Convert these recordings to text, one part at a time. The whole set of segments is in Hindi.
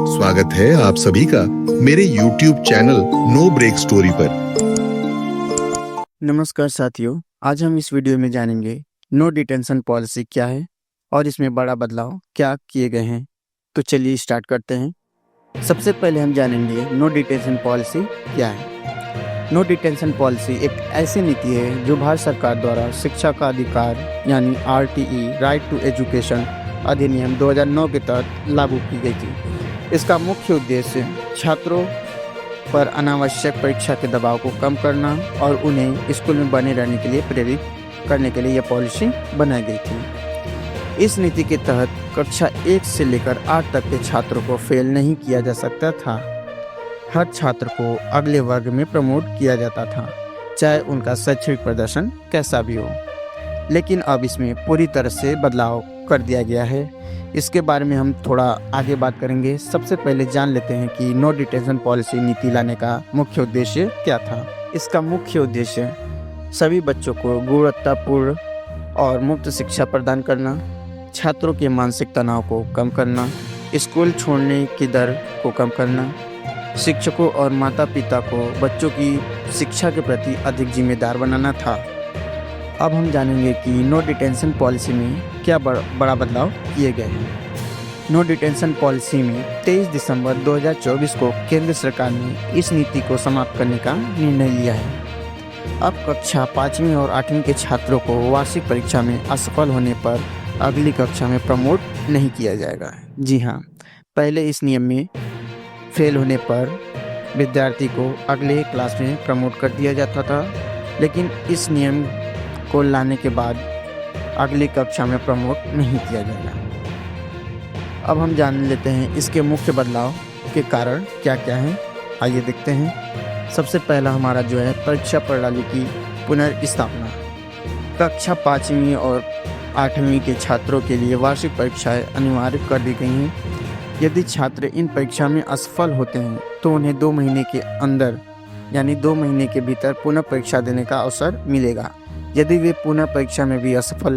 स्वागत है आप सभी का मेरे YouTube channel No Break Story पर। नमस्कार साथियों, आज हम इस वीडियो में जानेंगे नो डिटेंशन पॉलिसी क्या है और इसमें बड़ा बदलाव क्या किए गए हैं। तो चलिए स्टार्ट करते हैं। सबसे पहले हम जानेंगे नो डिटेंशन पॉलिसी क्या है। नो डिटेंशन पॉलिसी एक ऐसी नीति है जो भारत सरकार द्वारा शिक्षा का अधिकार यानी RTE राइट टू एजुकेशन अधिनियम 2009 के तहत लागू की गई थी। इसका मुख्य उद्देश्य छात्रों पर अनावश्यक परीक्षा के दबाव को कम करना और उन्हें स्कूल में बने रहने के लिए प्रेरित करने के लिए यह पॉलिसी बनाई गई थी। इस नीति के तहत कक्षा 1 से लेकर 8 तक के छात्रों को फेल नहीं किया जा सकता था। हर छात्र को अगले वर्ग में प्रमोट किया जाता था, चाहे उनका शैक्षणिक प्रदर्शन कैसा भी हो। लेकिन अब इसमें पूरी तरह से बदलाव कर दिया गया है। इसके बारे में हम थोड़ा आगे बात करेंगे। सबसे पहले जान लेते हैं कि नो डिटेंशन पॉलिसी नीति लाने का मुख्य उद्देश्य क्या था। इसका मुख्य उद्देश्य सभी बच्चों को गुणवत्तापूर्ण और मुफ्त शिक्षा प्रदान करना, छात्रों के मानसिक तनाव को कम करना, स्कूल छोड़ने की दर को कम करना, शिक्षकों और माता पिता को बच्चों की शिक्षा के प्रति अधिक जिम्मेदार बनाना था। अब हम जानेंगे कि नो डिटेंशन पॉलिसी में क्या बड़ा बदलाव किए गए हैं। नो डिटेंशन पॉलिसी में 23 दिसंबर 2024 को केंद्र सरकार ने इस नीति को समाप्त करने का निर्णय लिया है। अब कक्षा 5वीं और 8वीं के छात्रों को वार्षिक परीक्षा में असफल होने पर अगली कक्षा में प्रमोट नहीं किया जाएगा। जी हाँ, पहले इस नियम में फेल होने पर विद्यार्थी को अगले क्लास में प्रमोट कर दिया जाता था, लेकिन इस नियम को लाने के बाद अगली कक्षा में प्रमोट नहीं किया जाएगा। अब हम जान लेते हैं इसके मुख्य बदलाव के कारण क्या क्या हैं। आइए देखते हैं। सबसे पहला हमारा जो है परीक्षा प्रणाली की पुनर्स्थापना। कक्षा 5वीं और 8वीं के छात्रों के लिए वार्षिक परीक्षाएं अनिवार्य कर दी गई हैं। यदि छात्र इन परीक्षा में असफल होते हैं तो उन्हें 2 महीने के अंदर यानी 2 महीने के भीतर पुनः परीक्षा देने का अवसर मिलेगा। यदि वे पुनः परीक्षा में भी असफल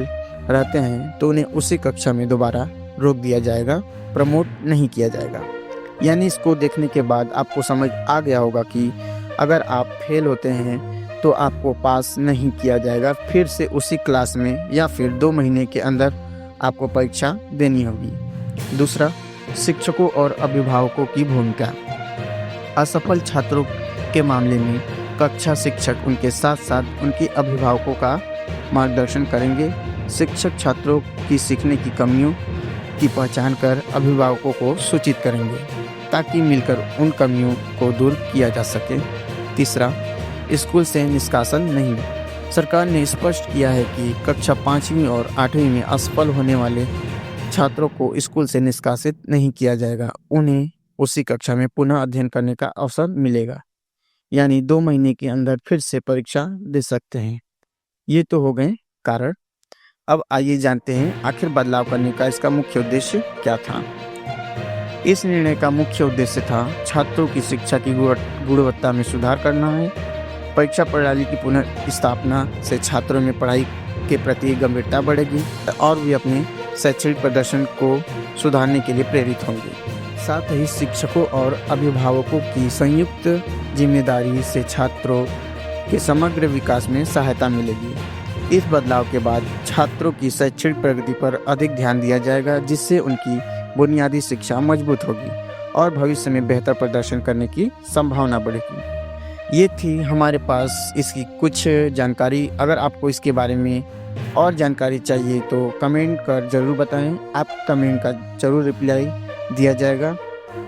रहते हैं तो उन्हें उसी कक्षा में दोबारा रोक दिया जाएगा, प्रमोट नहीं किया जाएगा। यानी इसको देखने के बाद आपको समझ आ गया होगा कि अगर आप फेल होते हैं तो आपको पास नहीं किया जाएगा, फिर से उसी क्लास में या फिर 2 महीने के अंदर आपको परीक्षा देनी होगी। दूसरा, शिक्षकों और अभिभावकों की भूमिका। असफल छात्रों के मामले में कक्षा शिक्षक उनके साथ साथ उनके अभिभावकों का मार्गदर्शन करेंगे। शिक्षक छात्रों की सीखने की कमियों की पहचान कर अभिभावकों को सूचित करेंगे ताकि मिलकर उन कमियों को दूर किया जा सके। तीसरा, स्कूल से निष्कासन नहीं। सरकार ने स्पष्ट किया है कि कक्षा 5वीं और 8वीं में असफल होने वाले छात्रों को स्कूल से निष्कासित नहीं किया जाएगा। उन्हें उसी कक्षा में पुनः अध्ययन करने का अवसर मिलेगा, यानी 2 महीने के अंदर फिर से परीक्षा दे सकते हैं। ये तो हो गए कारण। अब आइए जानते हैं आखिर बदलाव करने का इसका मुख्य उद्देश्य क्या था। इस निर्णय का मुख्य उद्देश्य था छात्रों की शिक्षा की गुणवत्ता में सुधार करना है। परीक्षा प्रणाली की पुनर्स्थापना से छात्रों में पढ़ाई के प्रति गंभीरता बढ़ेगी और वे अपने शैक्षणिक प्रदर्शन को सुधारने के लिए प्रेरित होंगे। साथ ही शिक्षकों और अभिभावकों की संयुक्त जिम्मेदारी से छात्रों के समग्र विकास में सहायता मिलेगी। इस बदलाव के बाद छात्रों की शैक्षणिक प्रगति पर अधिक ध्यान दिया जाएगा, जिससे उनकी बुनियादी शिक्षा मजबूत होगी और भविष्य में बेहतर प्रदर्शन करने की संभावना बढ़ेगी। ये थी हमारे पास इसकी कुछ जानकारी। अगर आपको इसके बारे में और जानकारी चाहिए तो कमेंट कर ज़रूर बताएं। आप कमेंट का ज़रूर रिप्लाई दिया जाएगा।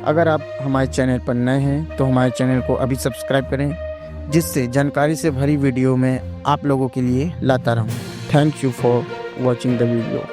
अगर आप हमारे चैनल पर नए हैं तो हमारे चैनल को अभी सब्सक्राइब करें, जिससे जानकारी से भरी वीडियो मैं आप लोगों के लिए लाता रहूं। Thank you for watching the video.